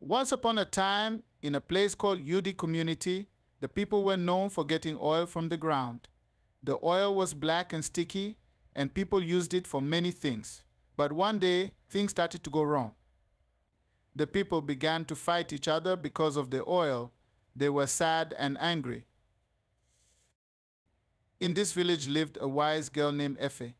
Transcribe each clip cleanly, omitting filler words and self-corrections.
Once upon a time, in a place called UD Community, the people were known for getting oil from the ground. The oil was black and sticky, and people used it for many things. But one day, things started to go wrong. The people began to fight each other because of the oil. They were sad and angry. In this village lived a wise girl named Efe.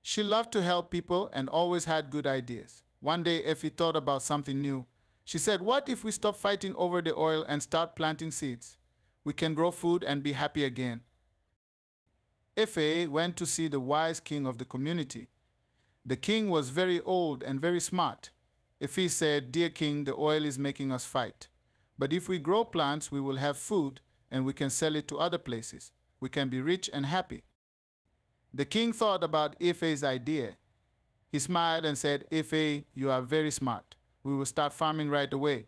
She loved to help people and always had good ideas. One day, Efe thought about something new. She said, "What if we stop fighting over the oil and start planting seeds? We can grow food and be happy again." Efe went to see the wise king of the community. The king was very old and very smart. Efe said, "Dear king, the oil is making us fight. But if we grow plants, we will have food and we can sell it to other places. We can be rich and happy." The king thought about Efe's idea. He smiled and said, "Efe, you are very smart. We will start farming right away."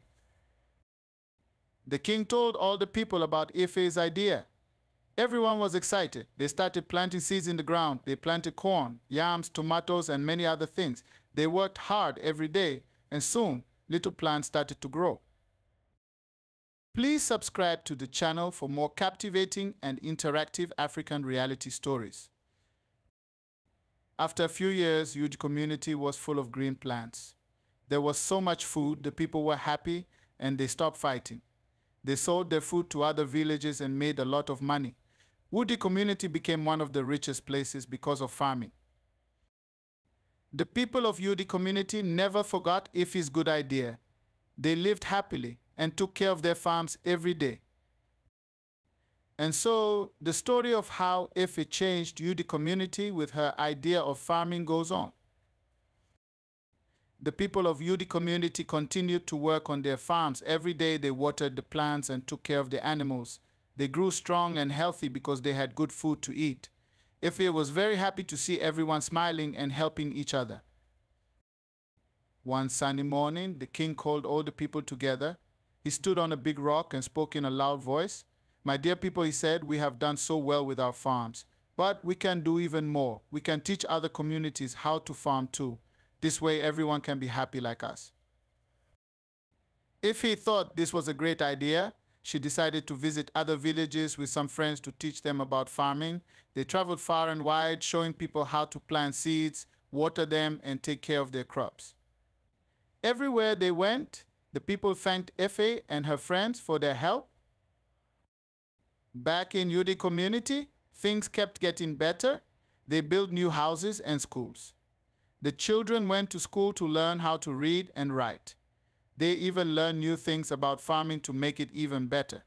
The king told all the people about Efe's idea. Everyone was excited. They started planting seeds in the ground. They planted corn, yams, tomatoes, and many other things. They worked hard every day, and soon little plants started to grow. Please subscribe to the channel for more captivating and interactive African reality stories. After a few years, huge community was full of green plants. There was so much food, the people were happy, and they stopped fighting. They sold their food to other villages and made a lot of money. Woody community became one of the richest places because of farming. The people of Woody community never forgot Efe's good idea. They lived happily and took care of their farms every day. And so, the story of how Efe changed Woody community with her idea of farming goes on. The people of Woody community continued to work on their farms. Every day they watered the plants and took care of the animals. They grew strong and healthy because they had good food to eat. Efe was very happy to see everyone smiling and helping each other. One sunny morning, the king called all the people together. He stood on a big rock and spoke in a loud voice. "My dear people," he said, "we have done so well with our farms, but we can do even more. We can teach other communities how to farm too. This way everyone can be happy like us." Efe thought this was a great idea. She decided to visit other villages with some friends to teach them about farming. They traveled far and wide, showing people how to plant seeds, water them, and take care of their crops. Everywhere they went, the people thanked Efe and her friends for their help. Back in Woody community, things kept getting better. They built new houses and schools. The children went to school to learn how to read and write. They even learned new things about farming to make it even better.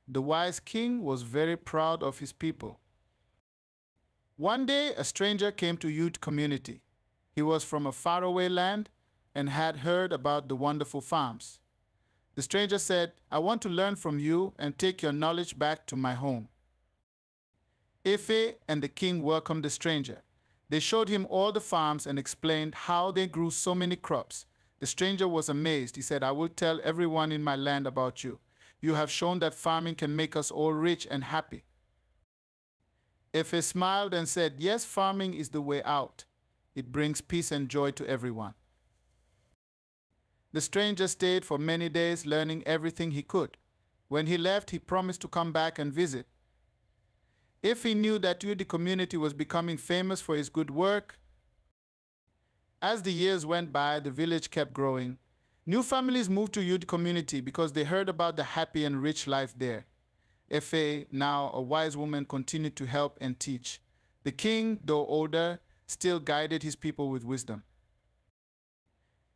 The wise king was very proud of his people. One day, a stranger came to Woody community. He was from a faraway land and had heard about the wonderful farms. The stranger said, "I want to learn from you and take your knowledge back to my home." Efe and the king welcomed the stranger. They showed him all the farms and explained how they grew so many crops. The stranger was amazed. He said, "I will tell everyone in my land about you. You have shown that farming can make us all rich and happy." Efe smiled and said, "Yes, farming is the way out. It brings peace and joy to everyone." The stranger stayed for many days learning everything he could. When he left, he promised to come back and visit. Efe knew that Woody community was becoming famous for his good work. As the years went by, the village kept growing. New families moved to Woody community because they heard about the happy and rich life there. Efe, now a wise woman, continued to help and teach. The king, though older, still guided his people with wisdom.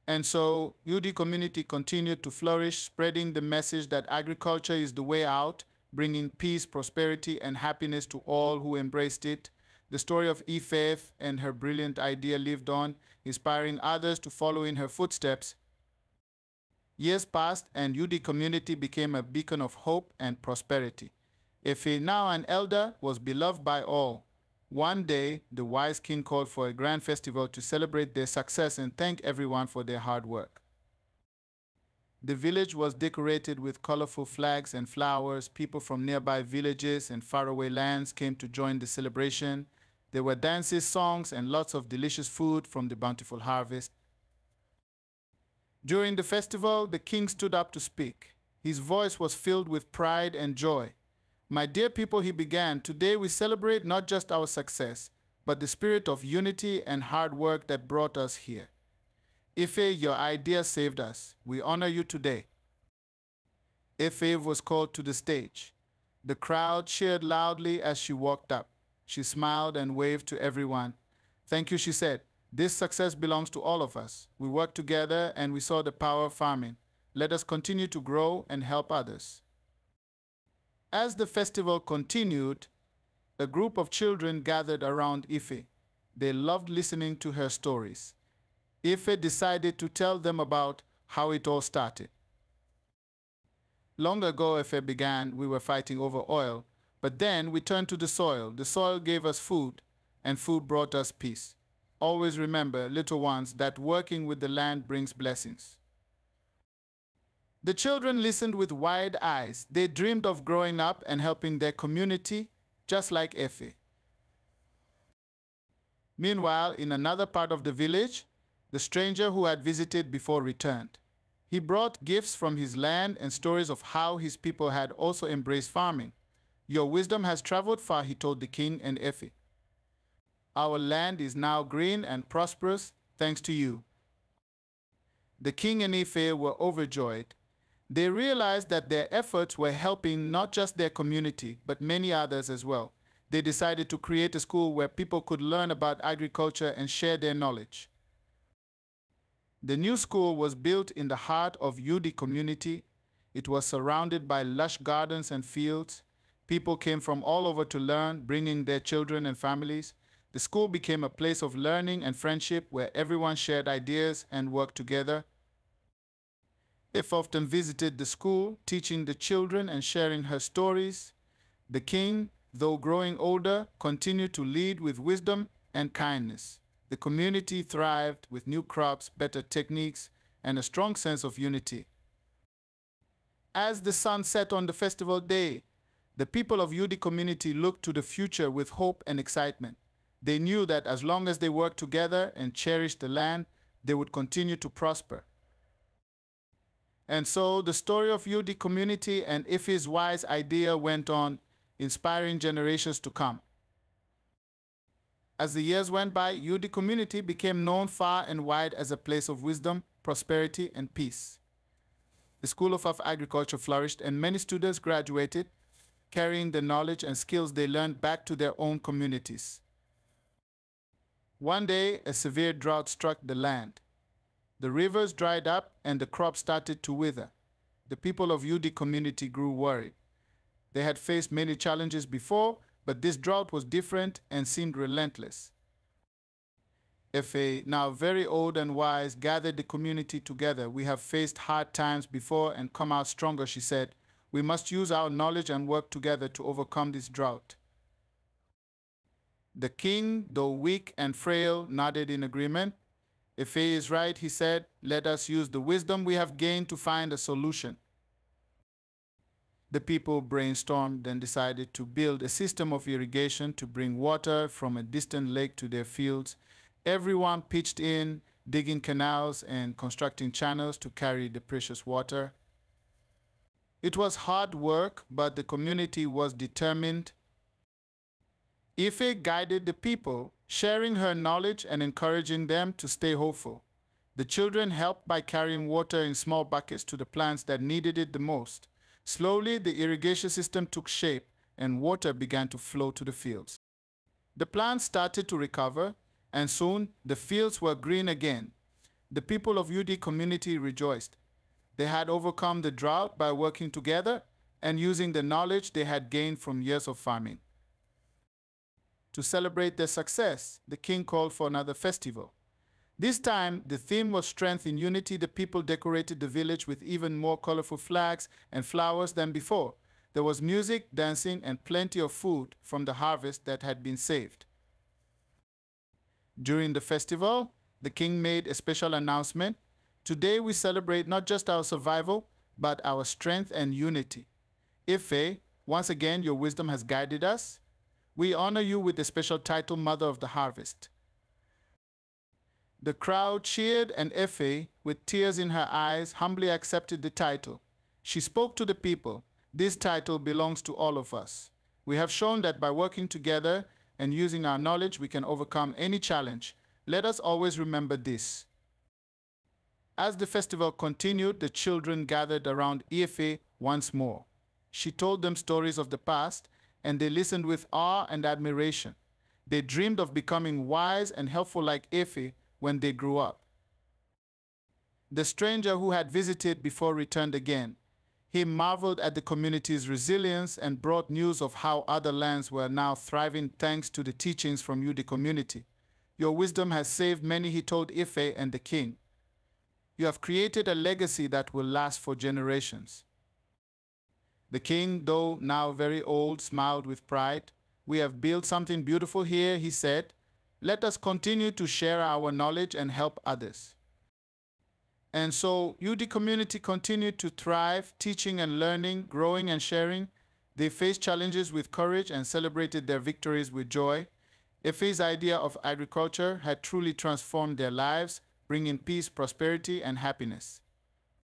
And so, Woody community continued to flourish, spreading the message that agriculture is the way out, bringing peace, prosperity, and happiness to all who embraced it. The story of Efe and her brilliant idea lived on, inspiring others to follow in her footsteps. Years passed, and Woody community became a beacon of hope and prosperity. Efe, now an elder, was beloved by all. One day, the wise king called for a grand festival to celebrate their success and thank everyone for their hard work. The village was decorated with colorful flags and flowers. People from nearby villages and faraway lands came to join the celebration. There were dances, songs, and lots of delicious food from the bountiful harvest. During the festival, the king stood up to speak. His voice was filled with pride and joy. My dear people, he began, today we celebrate not just our success, but the spirit of unity and hard work that brought us here. Efe, your idea saved us. We honor you today. Efe was called to the stage. The crowd cheered loudly as she walked up. She smiled and waved to everyone. Thank you, she said. This success belongs to all of us. We worked together and we saw the power of farming. Let us continue to grow and help others. As the festival continued, a group of children gathered around Efe. They loved listening to her stories. Efe decided to tell them about how it all started. Long ago, Efe began, we were fighting over oil, but then we turned to the soil. The soil gave us food, and food brought us peace. Always remember, little ones, that working with the land brings blessings. The children listened with wide eyes. They dreamed of growing up and helping their community, just like Efe. Meanwhile, in another part of the village, the stranger who had visited before returned. He brought gifts from his land and stories of how his people had also embraced farming. Your wisdom has traveled far, he told the king and Efe. Our land is now green and prosperous thanks to you. The king and Efe were overjoyed. They realized that their efforts were helping not just their community, but many others as well. They decided to create a school where people could learn about agriculture and share their knowledge. The new school was built in the heart of Yudi community. It was surrounded by lush gardens and fields. People came from all over to learn, bringing their children and families. The school became a place of learning and friendship where everyone shared ideas and worked together. Efe often visited the school, teaching the children and sharing her stories. The king, though growing older, continued to lead with wisdom and kindness. The community thrived with new crops, better techniques, and a strong sense of unity. As the sun set on the festival day, the people of Yudi community looked to the future with hope and excitement. They knew that as long as they worked together and cherished the land, they would continue to prosper. And so the story of Yudi community and Efe's wise idea went on, inspiring generations to come. As the years went by, Yudi community became known far and wide as a place of wisdom, prosperity, and peace. The School of Agriculture flourished and many students graduated, carrying the knowledge and skills they learned back to their own communities. One day, a severe drought struck the land. The rivers dried up and the crops started to wither. The people of Yudi community grew worried. They had faced many challenges before, but this drought was different and seemed relentless. Efe, now very old and wise, gathered the community together. We have faced hard times before and come out stronger, she said. We must use our knowledge and work together to overcome this drought. The king, though weak and frail, nodded in agreement. Efe is right, he said. Let us use the wisdom we have gained to find a solution. The people brainstormed and decided to build a system of irrigation to bring water from a distant lake to their fields. Everyone pitched in, digging canals and constructing channels to carry the precious water. It was hard work, but the community was determined. Efe guided the people, sharing her knowledge and encouraging them to stay hopeful. The children helped by carrying water in small buckets to the plants that needed it the most. Slowly, the irrigation system took shape and water began to flow to the fields. The plants started to recover, and soon the fields were green again. The people of Yudi community rejoiced. They had overcome the drought by working together and using the knowledge they had gained from years of farming. To celebrate their success, the king called for another festival. This time, the theme was strength in unity. The people decorated the village with even more colorful flags and flowers than before. There was music, dancing, and plenty of food from the harvest that had been saved. During the festival, the king made a special announcement. Today we celebrate not just our survival, but our strength and unity. Efe, once again your wisdom has guided us. We honor you with the special title Mother of the Harvest. The crowd cheered, and Efe, with tears in her eyes, humbly accepted the title. She spoke to the people. This title belongs to all of us. We have shown that by working together and using our knowledge, we can overcome any challenge. Let us always remember this. As the festival continued, the children gathered around Efe once more. She told them stories of the past, and they listened with awe and admiration. They dreamed of becoming wise and helpful like Efe when they grew up. The stranger who had visited before returned again. He marveled at the community's resilience and brought news of how other lands were now thriving thanks to the teachings from you, the community. Your wisdom has saved many, he told Efe and the king. You have created a legacy that will last for generations. The king, though now very old, smiled with pride. We have built something beautiful here, he said. Let us continue to share our knowledge and help others. And so, the community continued to thrive, teaching and learning, growing and sharing. They faced challenges with courage and celebrated their victories with joy. Efe's idea of agriculture had truly transformed their lives, bringing peace, prosperity, and happiness.